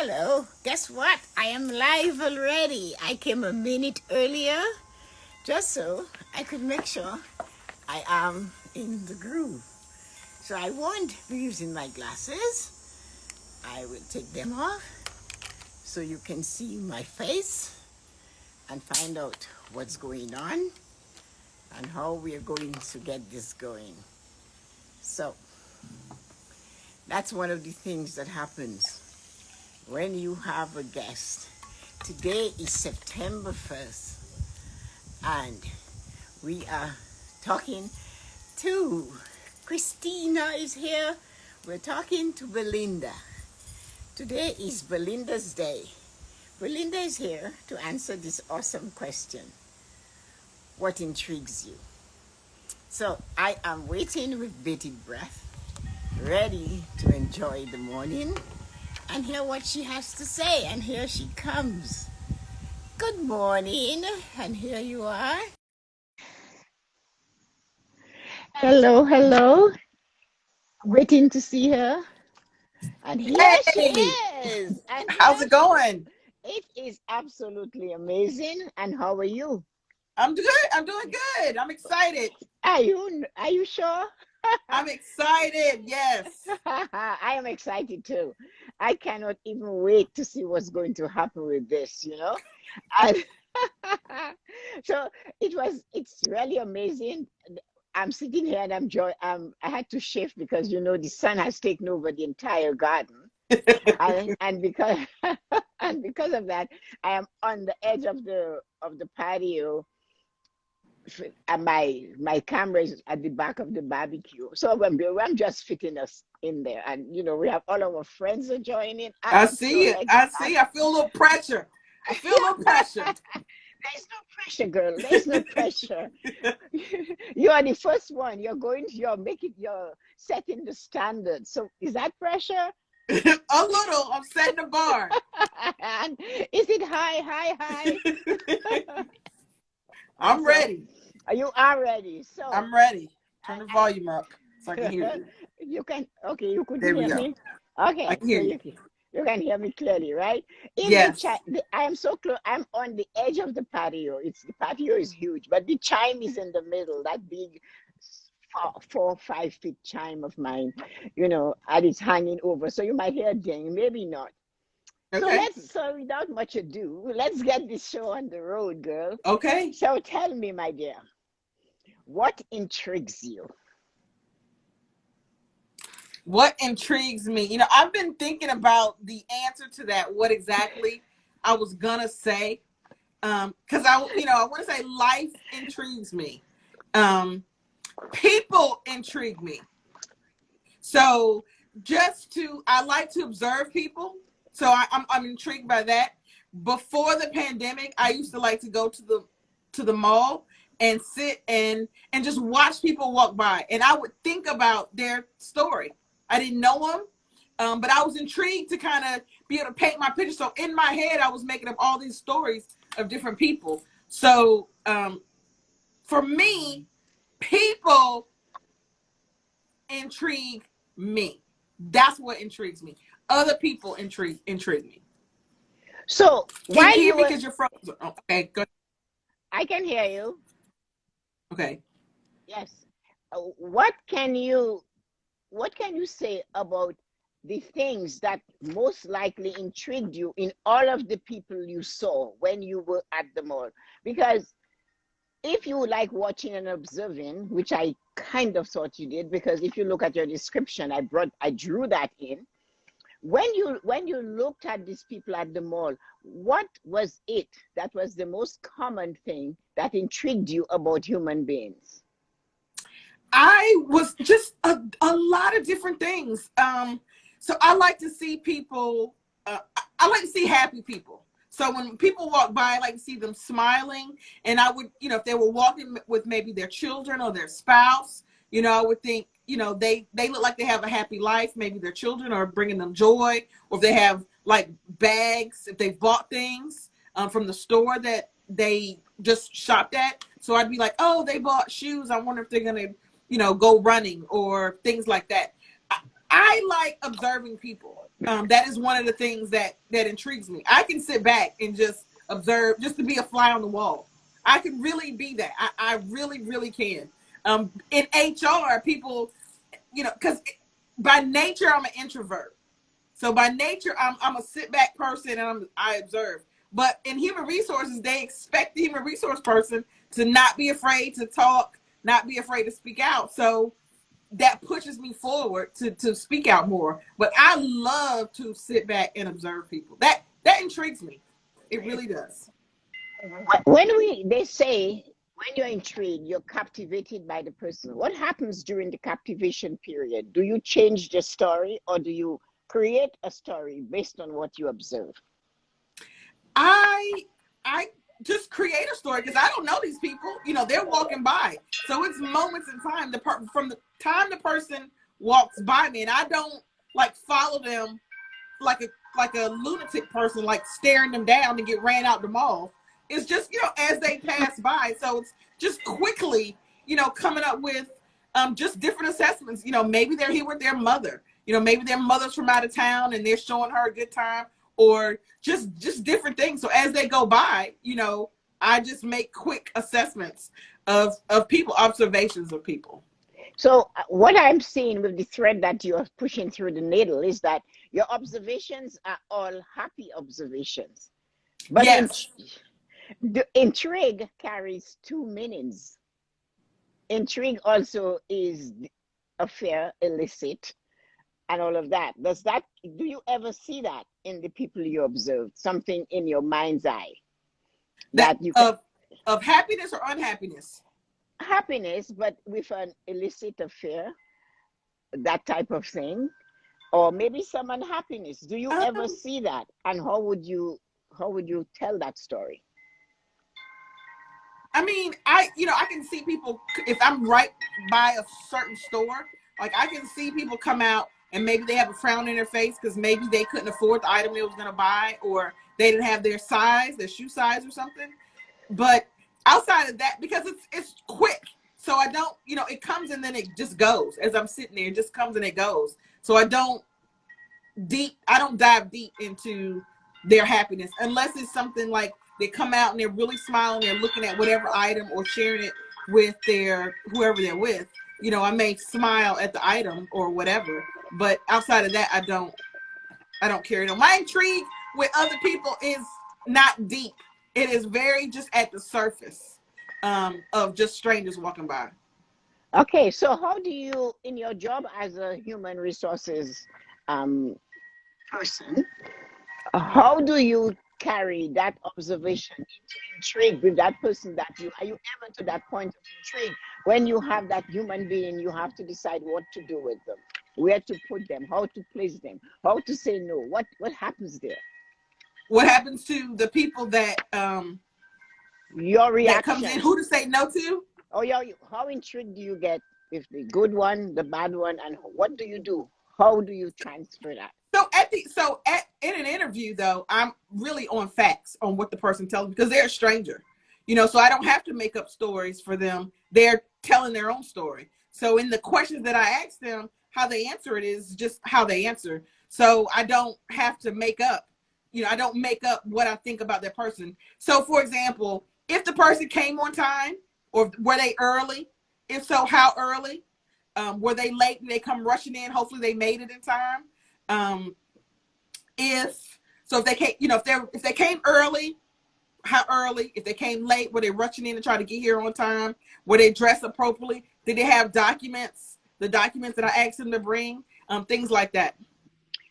Hello, guess what? I am live already. I came a minute earlier just so I could make sure I am in the groove. So I won't be using my glasses. I will take them off so you can see my face and find out what's going on and how we are going to get this going. So that's one of the things that happens when you have a guest. Today is September 1st, and we are talking to Christina is here. We're talking to Belinda. Today is Belinda's day. Belinda is here to answer this awesome question. What intrigues you? So I am waiting with bated breath, ready to enjoy the morning and hear what she has to say. And here she comes. Good morning. And here you are. Hello, hello. Waiting to see her. And here she Hey, is. And how's here it going? it is absolutely amazing. And how are you? I'm good. I'm doing good. I'm excited. Are you sure? I'm excited. Yes. I am excited too. I cannot even wait to see what's going to happen with this. And so it's really amazing. I'm sitting here and I had to shift because the sun has taken over the entire garden. And because and because of that, I am on the edge of the patio, and my camera is at the back of the barbecue. So I'm just fitting us in there, and we have all our friends are joining. I I am so see it. I see. I feel a little pressure. I feel a little pressure. There's no pressure, girl. There's no pressure. You are the first one. You're setting the standard. So is that pressure? A little. I'm setting the bar. And is it high? And I'm so ready. you are ready. So I'm ready. Turn the I, volume up so I can hear you. you can, okay, you couldn't There we hear go. me. I Okay, can so hear you. you can hear me clearly, right? In the Yes. chat, I am so close. I'm on the edge of the patio. The patio is huge, but the chime is in the middle. That big 4 or 5 feet chime of mine, and it's hanging over. So you might hear a ding, maybe not. So Okay. without much ado, let's get this show on the road, girl. Okay. So tell me, my dear, what intrigues you? What intrigues me? I've been thinking about the answer to that, what exactly I was gonna say. Because I want to say life intrigues me. People intrigue me. So I like to observe people. So I'm intrigued by that. Before the pandemic, I used to like to go to the mall and sit and just watch people walk by, and I would think about their story. I didn't know them, but I was intrigued to kind of be able to paint my picture. So in my head, I was making up all these stories of different people. So for me, people intrigue me. That's what intrigues me. Other people intrigue me. So Can while you hear you me? were, Because you're frozen. Oh, okay, good. I can hear you. Okay. Yes. What can you say about the things that most likely intrigued you in all of the people you saw when you were at the mall? Because if you like watching and observing, which I kind of thought you did, because if you look at your description, I drew that in. When you looked at these people at the mall, what was it that was the most common thing that intrigued you about human beings? I was just a lot of different things. So I like to see people, I like to see happy people. So when people walk by, I like to see them smiling. And I would, if they were walking with maybe their children or their spouse, I would think, they look like they have a happy life. Maybe their children are bringing them joy, or if they have like bags, if they bought things from the store that they just shopped at. So I'd be like, oh, they bought shoes. I wonder if they're going to go running or things like that. I I like observing people. That is one of the things that intrigues me. I can sit back and just observe, just to be a fly on the wall. I can really be that. I really, really can. In HR, people, because by nature I'm an introvert. So by nature I'm a sit back person and I observe. But in human resources, they expect the human resource person to not be afraid to talk, not be afraid to speak out. So that pushes me forward to speak out more. But I love to sit back and observe people. That intrigues me. It really does. They say when you're intrigued, you're captivated by the person. What happens during the captivation period? Do you change the story or do you create a story based on what you observe? I just create a story because I don't know these people. They're walking by, so it's moments in time. From the time the person walks by me, and I don't like follow them like a lunatic person, like staring them down to get ran out the mall. It's just as they pass by. So it's just quickly coming up with just different assessments. Maybe they're here with their mother. Maybe their mother's from out of town and they're showing her a good time, or just different things. So as they go by, I just make quick assessments of people, observations of people. So what I'm seeing with the thread that you're pushing through the needle is that your observations are all happy observations. But Yes. the intrigue carries two meanings. Intrigue also is affair, illicit, and all of that. Do you ever see that in the people you observe? Something in your mind's eye that you can, of happiness or unhappiness? Happiness, but with an illicit affair, that type of thing, or maybe some unhappiness. Do you ever see that? And how would you tell that story? I mean, I can see people if I'm right by a certain store. Like I can see people come out and maybe they have a frown in their face because maybe they couldn't afford the item they was gonna buy, or they didn't have their size, their shoe size or something. But outside of that, because it's quick, so I don't, it comes and then it just goes. As I'm sitting there, it just comes and it goes. So I don't dive deep into their happiness unless it's something like they come out and they're really smiling, they're looking at whatever item or sharing it with their whoever they're with. I may smile at the item or whatever, but outside of that, I don't care. My intrigue with other people is not deep. It is very just at the surface of just strangers walking by. Okay, so how do you, in your job as a human resources person, how do you carry that observation into intrigue with that person are you ever to that point of intrigue when you have that human being, you have to decide what to do with them, where to put them, how to place them, how to say no? What happens there? What happens to the people that your reaction that comes in, who to say no to? Oh yeah, how intrigued do you get with the good one, the bad one, and what do you do? How do you transfer that? So in an interview though, I'm really on facts on what the person tells me because they're a stranger, so I don't have to make up stories for them. They're telling their own story. So in the questions that I ask them, how they answer it is just how they answer. So I don't have to make up, I don't make up what I think about that person. So for example, if the person came on time or were they early? If so, how early? Were they late and they come rushing in? Hopefully they made it in time. If they came, if they came early, how early? If they came late, were they rushing in to try to get here on time? Were they dressed appropriately? Did they have documents? The documents that I asked them to bring, things like that.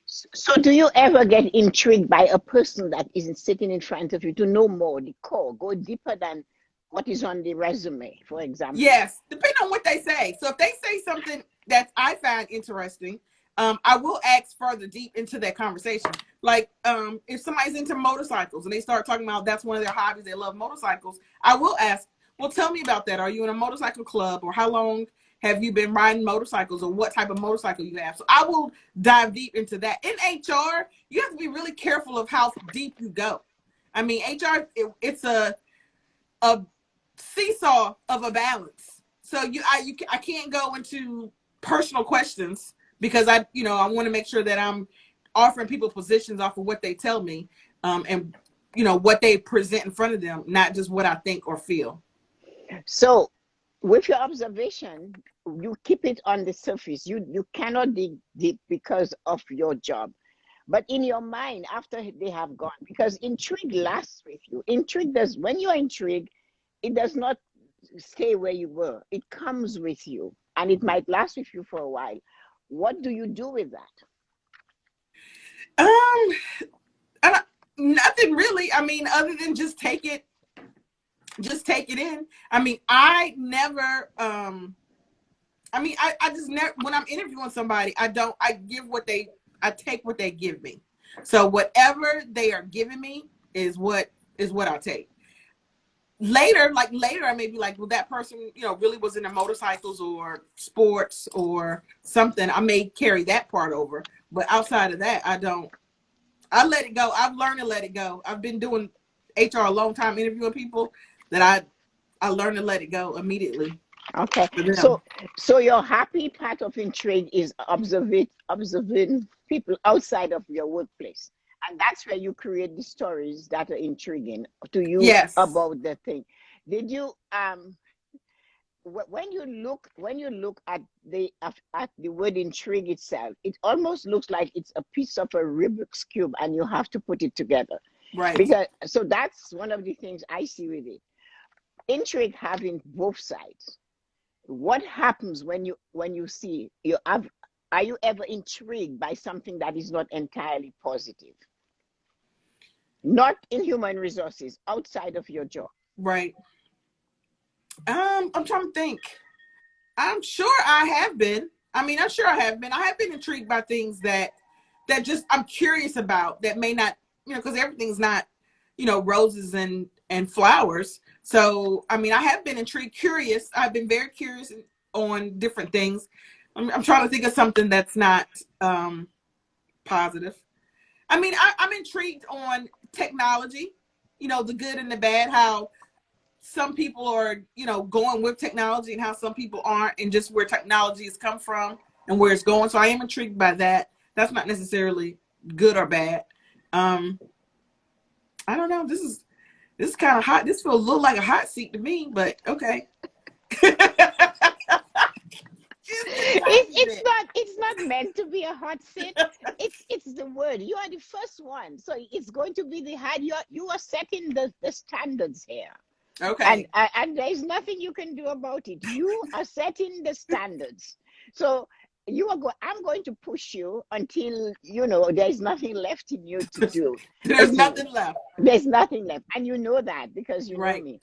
So do you ever get intrigued by a person that isn't sitting in front of you to know more, the core, go deeper than what is on the resume, for example? Yes, depending on what they say. So if they say something that I find interesting, I will ask further deep into that conversation. Like if somebody's into motorcycles and they start talking about that's one of their hobbies, they love motorcycles, I will ask, well, tell me about that. Are you in a motorcycle club, or how long have you been riding motorcycles, or what type of motorcycle you have? So I will dive deep into that. In HR, you have to be really careful of how deep you go. I mean, HR, it's a seesaw of a balance. So I can't go into personal questions because I want to make sure that I'm offering people positions off of what they tell me, and what they present in front of them, not just what I think or feel. So, with your observation, you keep it on the surface. You cannot dig deep because of your job. But in your mind, after they have gone, because intrigue lasts with you. Intrigue does, when you're intrigued, it does not stay where you were. It comes with you and it might last with you for a while. What do you do with that? Nothing really. I mean, other than just take it in. I mean, I never, I just never, when I'm interviewing somebody, I take what they give me. So whatever they are giving me is what I'll take. Later, I may be like, well, that person, really was into motorcycles or sports or something. I may carry that part over, but outside of that, I don't. I let it go. I've learned to let it go. I've been doing HR a long time, interviewing people that I learned to let it go immediately. Okay. So your happy part of intrigue is observing people outside of your workplace. And that's where you create the stories that are intriguing to you. Yes. About the thing. Did you when you look at the word intrigue itself, it almost looks like it's a piece of a Rubik's cube and you have to put it together. Right. Because so that's one of the things I see with it. Intrigue having both sides. What happens when you see are you ever intrigued by something that is not entirely positive? Not in human resources, outside of your job. Right. I'm trying to think. I'm sure I have been. I'm sure I have been. I have been intrigued by things that just I'm curious about that may not, because everything's not, roses and flowers. So, I have been intrigued, curious. I've been very curious on different things. I'm trying to think of something that's not positive. I'm intrigued on technology, the good and the bad, how some people are, going with technology and how some people aren't, and just where technology has come from and where it's going. So I am intrigued by that. That's not necessarily good or bad. I don't know. This is kind of hot. This feels a little like a hot seat to me, but okay. It's not meant to be a hot seat. It's the word. You are the first one, so it's going to be the hard. You are setting the standards here. Okay. And there is nothing you can do about it. You are setting the standards. So I'm going to push you until there's nothing left in you to do. There's nothing left. There's nothing left, and you know that because you right. know me.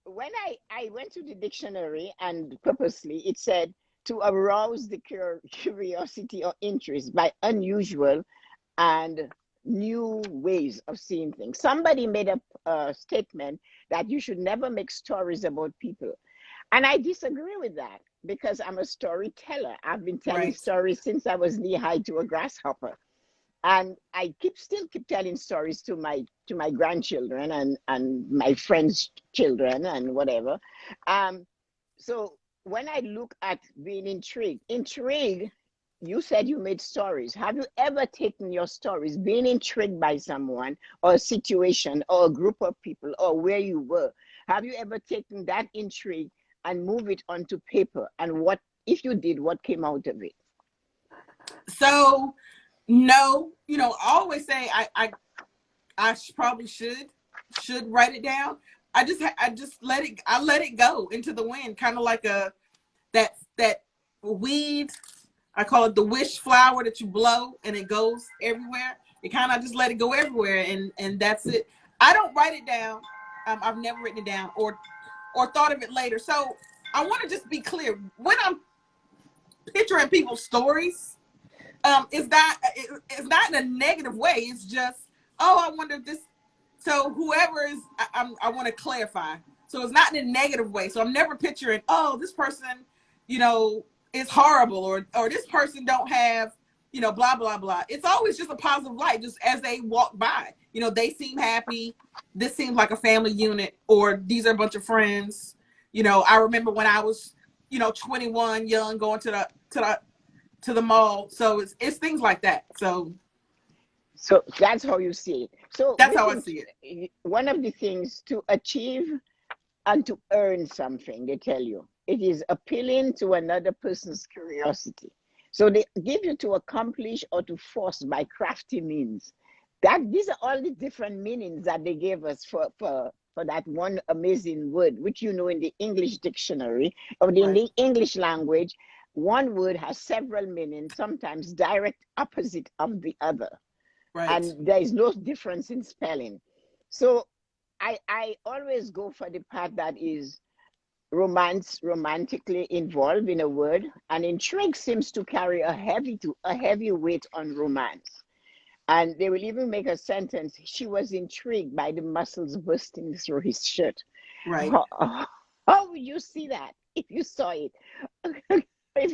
When I went to the dictionary, and purposely it said to arouse the curiosity or interest by unusual and new ways of seeing things. Somebody made a statement that you should never make stories about people. And I disagree with that because I'm a storyteller. I've been telling stories since I was knee-high to a grasshopper. And I still keep telling stories to my grandchildren and my friends' children and whatever. So when I look at being intrigued, you said you made stories. Have you ever taken your stories, being intrigued by someone or a situation or a group of people or where you were? Have you ever taken that intrigue and move it onto paper? And what, if you did, what came out of it? So, no, I always say I probably should write it down. I just let it go into the wind, kind of like that weed. I call it the wish flower that you blow and it goes everywhere. You kind of just let it go everywhere, and that's it. I don't write it down. I've never written it down or thought of it later. So I want to just be clear. When I'm picturing people's stories, it's not in a negative way. It's just, oh, I wonder if this. So whoever is, I want to clarify. So it's not in a negative way. So I'm never picturing, oh, this person, is horrible, or this person don't have, blah, blah, blah. It's always just a positive light, just as they walk by. They seem happy. This seems like a family unit, or these are a bunch of friends. I remember when I was, 21, young, going to to the mall. So it's things like that. So that's how you see it. So that's how I listen, see it. one of the things to achieve and to earn something, they tell you, it is appealing to another person's curiosity. So they give you to accomplish or to force by crafty means. That these are all the different meanings that they gave us for that one amazing word, which you know in the English dictionary or in Right. the English language, one word has several meanings, sometimes direct opposite of the other, Right. and there is no difference in spelling. So I always go for the part that is romantically involved in a word, and intrigue seems to carry a heavy weight on romance. And they will even make a sentence, she was intrigued by the muscles bursting through his shirt. Right. How, how would you see that if you saw it? If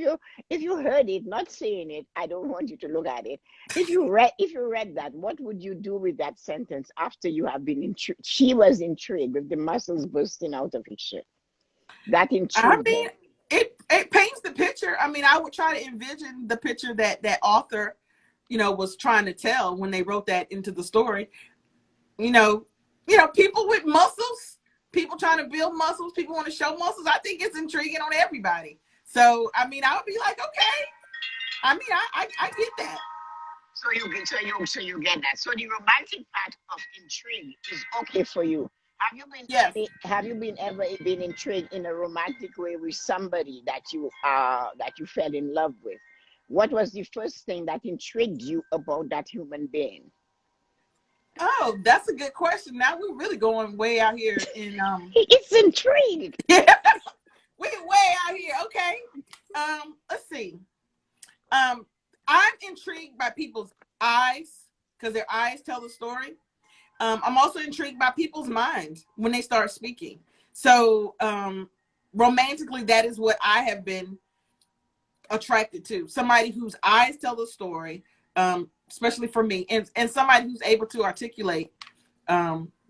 you heard it, not seeing it, I don't want you to look at it. If you read that, what would you do with that sentence after you have been intrigued? She was intrigued with the muscles bursting out of his shirt. That I intrigued mean, her. it paints the picture. I mean, I would try to envision the picture that that author, was trying to tell when they wrote that into the story. You know, people with muscles, people trying to build muscles, people want to show muscles. I think it's intriguing on everybody. So, I mean, I would be like, okay. I mean, I get that. So you get that. So the romantic part of intrigue is okay for you. Yes. Have you been ever been intrigued in a romantic way with somebody that you fell in love with? What was the first thing that intrigued you about that human being? Oh, that's a good question. Now we're really going way out here in It's intrigue. yeah, we're way out here. Okay. Let's see. Um, I'm intrigued by people's eyes because their eyes tell the story. I'm also intrigued by people's minds when they start speaking. So, romantically, that is what I have been attracted to. Somebody whose eyes tell the story, especially for me, and somebody who's able to articulate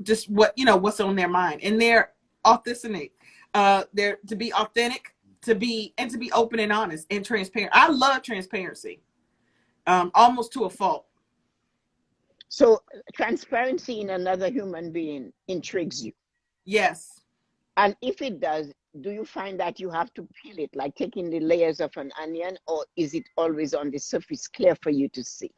just what's on their mind and their authenticity. They're to be authentic, to be open and honest and transparent. I love transparency, almost to a fault. So transparency in another human being intrigues you. Yes. And if it does, do you find that you have to peel it, like taking the layers of an onion, or is it always on the surface clear for you to see?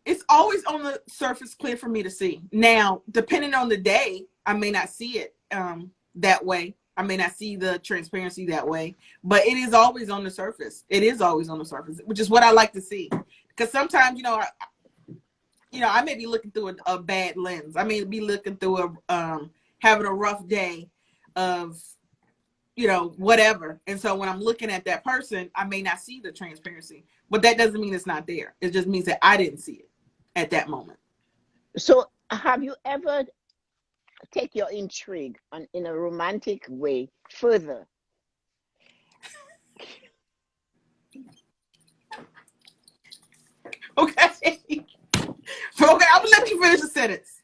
It's always on the surface clear for me to see. Now, depending on the day, I may not see it that way. I may not see the transparency that way, but it is always on the surface. It is always on the surface, which is what I like to see. Because sometimes, I may be looking through a bad lens. I may be looking through having a rough day of, whatever. And so when I'm looking at that person, I may not see the transparency, but that doesn't mean it's not there. It just means that I didn't see it at that moment. So have you ever take your intrigue in a romantic way further? Okay. Okay, I'm gonna let you finish the sentence.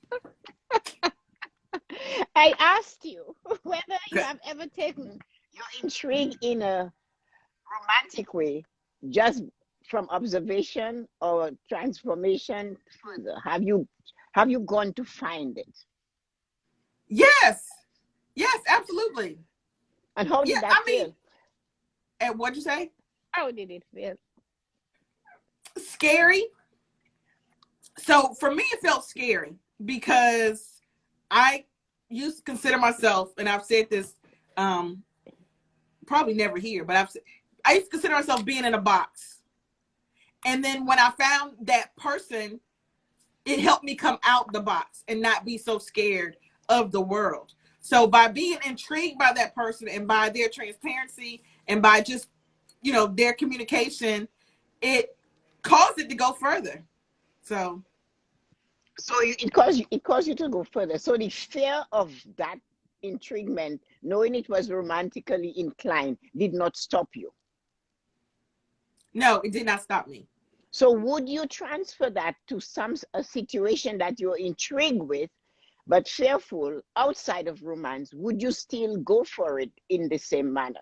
I asked you whether you Okay. have ever taken your intrigue in a romantic way, just from observation or transformation further. Have you gone to find it? Yes. Yes, absolutely. And how Yeah, did that I mean, feel? and what'd you say? How did it feel? Scary. So for me, it felt scary because I used to consider myself, and I've said this um, probably never here, but I used to consider myself being in a box. And then when I found that person, it helped me come out the box and not be so scared of the world. So by being intrigued by that person and by their transparency and by just, their communication, it caused it to go further. So It caused you to go further. So the fear of that intriguement, knowing it was romantically inclined, did not stop you. no, it did not stop me. So would you transfer that to a situation that you're intrigued with but fearful outside of romance? Would you still go for it in the same manner?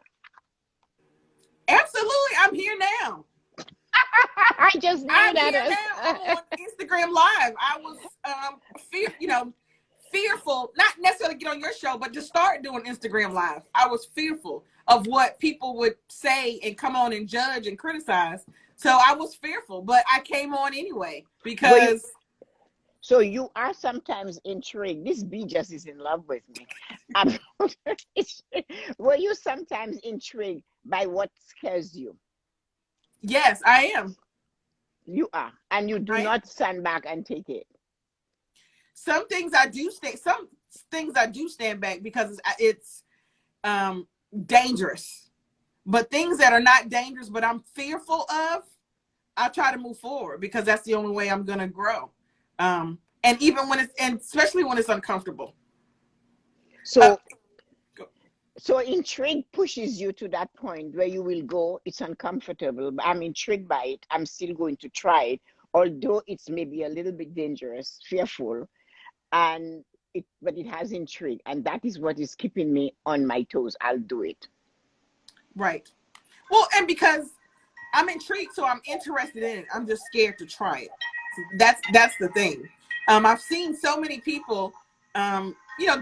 Absolutely. I'm here now. I just knew I'm that here was. now. I'm on Instagram Live. I was fearful, not necessarily get on your show, but to start doing Instagram Live. I was fearful of what people would say and come on and judge and criticize. So I was fearful, but I came on anyway Were you? because So you are sometimes intrigued. This bee just is in love with me. Um, were you sometimes intrigued by what scares you? yes, I am. You are, and you do I am. not stand back and take it. Some things I do stay. Some things I do stand back because it's dangerous. But things that are not dangerous, but I'm fearful of, I try to move forward because that's the only way I'm gonna grow. And even when it's, and especially when it's uncomfortable. Uh, So, so intrigue pushes you to that point where you will go. It's uncomfortable, but I'm intrigued by it. I'm still going to try it, although it's maybe a little bit dangerous, fearful, and but it has intrigue, and that is what is keeping me on my toes. I'll do it. right. Well, and because I'm intrigued, so I'm interested in it. I'm just scared to try it. So that's the thing. I've seen so many people,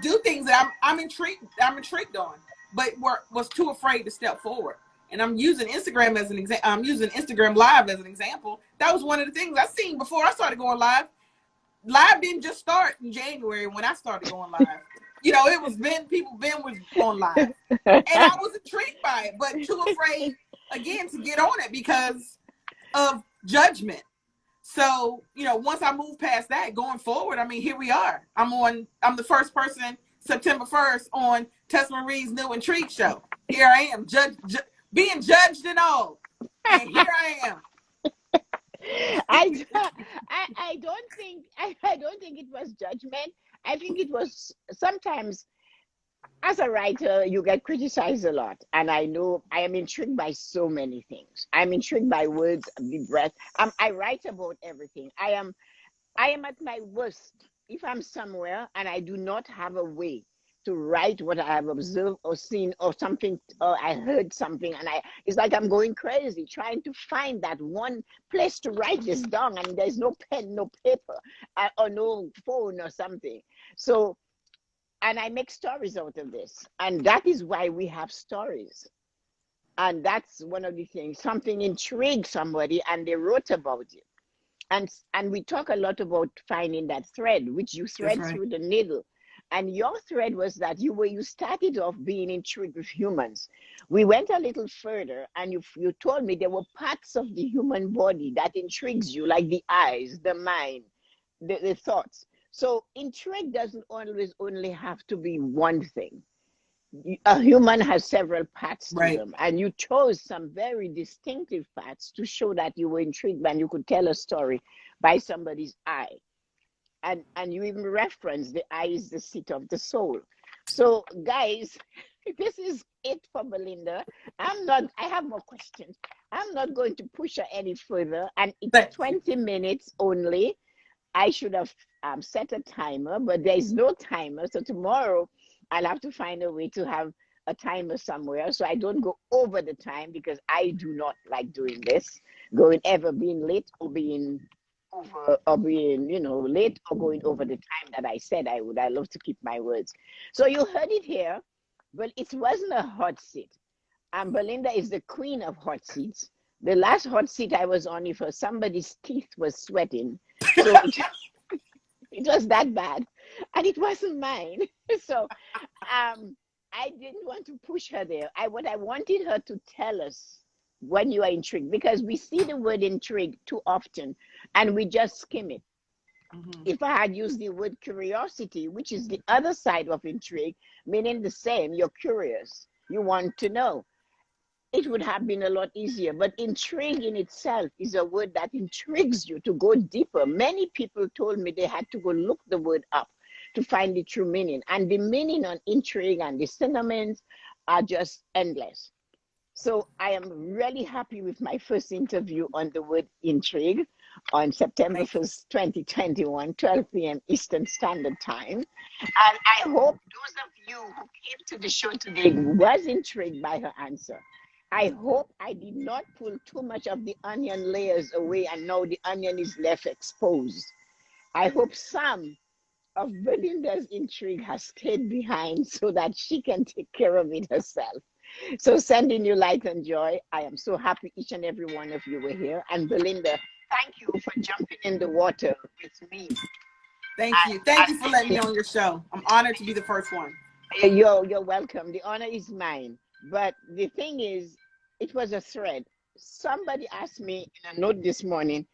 do things that I'm intrigued. I'm intrigued on, but was too afraid to step forward. And I'm using Instagram as an example. I'm using Instagram Live as an example. That was one of the things I seen before I started going live. Live didn't just start in January when I started going live. It was people was on live, and I was intrigued by it, but too afraid again to get on it because of judgment. So, once I move past that, going forward, I mean, here we are. I'm the first person September 1st on Tessa-Marie's new Intrigue show. Here I am, being judged and all. And here I am. I, I don't think it was judgment. I think it was sometimes as a writer you get criticized a lot, and I know I am intrigued by so many things. I'm intrigued by words, the breath. I write about everything. I am at my worst if I'm somewhere and I do not have a way to write what I have observed or seen or something, or I heard something, and it's like I'm going crazy trying to find that one place to write this down, and there's no pen, no paper, or no phone or something. So, and I make stories out of this, and that is why we have stories. And that's one of the things. Something intrigued somebody, and they wrote about it. And we talk a lot about finding that thread which you That's thread right. through the needle, and your thread was that you started off being intrigued with humans. We went a little further, and you told me there were parts of the human body that intrigues you, like the eyes, the mind, the thoughts. So intrigue doesn't always only have to be one thing. A human has several parts to Right. them, and you chose some very distinctive parts to show that you were intrigued and you could tell a story by somebody's eye. And you even reference the eye is the seat of the soul. So guys, this is it for Belinda. I have more questions. I'm not going to push her any further, and it's Thank you. 20 minutes only. I should have set a timer, but there is no timer. So tomorrow I'll have to find a way to have a timer somewhere so I don't go over the time, because I do not like doing this, being late or being over, or being, late or going over the time that I said I would. I love to keep my words. So you heard it here, but it wasn't a hot seat. Belinda is the queen of hot seats. The last hot seat I was on, if somebody's teeth was sweating, so it was that bad, and it wasn't mine. So I didn't want to push her there. What I wanted her to tell us when you are intrigued, because we see the word intrigue too often, and we just skim it. Mm-hmm. If I had used the word curiosity, which is the other side of intrigue, meaning the same, you're curious, you want to know, it would have been a lot easier. But intrigue in itself is a word that intrigues you to go deeper. Many people told me they had to go look the word up to find the true meaning. And the meaning on intrigue and the synonyms are just endless. So I am really happy with my first interview on the word intrigue on September Thank you. 1st, 2021, 12 p.m. Eastern Standard Time. And I hope those of you who came to the show today was intrigued by her answer. I hope I did not pull too much of the onion layers away and now the onion is left exposed. I hope some of Belinda's intrigue has stayed behind so that she can take care of it herself. So sending you light and joy. I am so happy each and every one of you were here. And Belinda, thank you for jumping in the water with me. Thank you. Thank you for letting me on your show. I'm honored to be the first one. You're welcome. The honor is mine. But the thing is, it was a thread. Somebody asked me in a note this morning,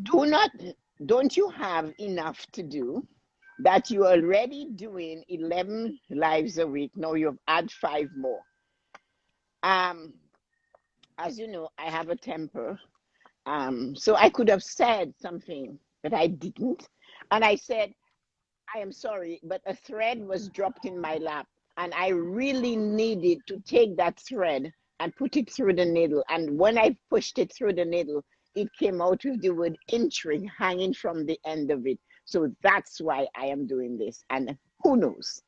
don't you have enough to do that you're already doing 11 lives a week? Now you've add 5 more. As you know, I have a temper. So I could have said something, but I didn't. And I said, I am sorry, but a thread was dropped in my lap, and I really needed to take that thread and put it through the needle. And when I pushed it through the needle, it came out with the word intrigue hanging from the end of it. So that's why I am doing this. And who knows?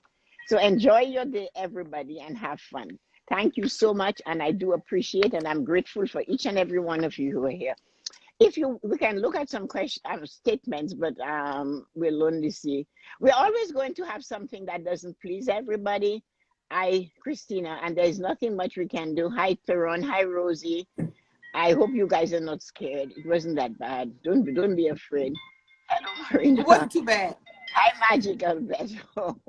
So enjoy your day, everybody, and have fun. Thank you so much. And I do appreciate and I'm grateful for each and every one of you who are here. We can look at some statements, but we'll only see. We're always going to have something that doesn't please everybody. Christina, and there's nothing much we can do. Hi, Theron. Hi, Rosie. I hope you guys are not scared. It wasn't that bad. Don't be afraid. Hello, Marina. It wasn't too bad. Hi, Magical Beto.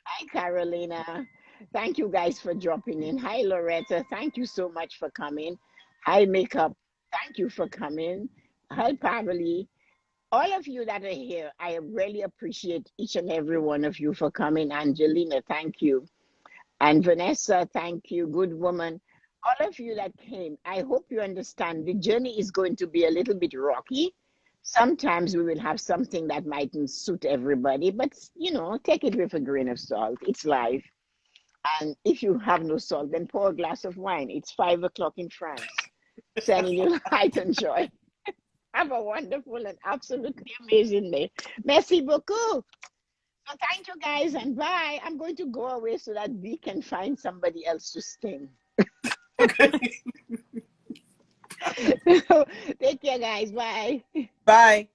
Hi, Carolina. Thank you guys for dropping in. Hi, Loretta. Thank you so much for coming. Hi, Makeup. Thank you for coming. Hi, Pavali. All of you that are here, I really appreciate each and every one of you for coming. Angelina, thank you. And Vanessa, thank you. Good woman. All of you that came, I hope you understand the journey is going to be a little bit rocky. Sometimes we will have something that mightn't suit everybody, but take it with a grain of salt. It's life. And if you have no salt, then pour a glass of wine. It's 5 o'clock in France. Sending you light and joy. Have a wonderful and absolutely amazing day. Merci beaucoup. So thank you guys and bye. I'm going to go away so that we can find somebody else to sting. Take care, guys. Bye. Bye.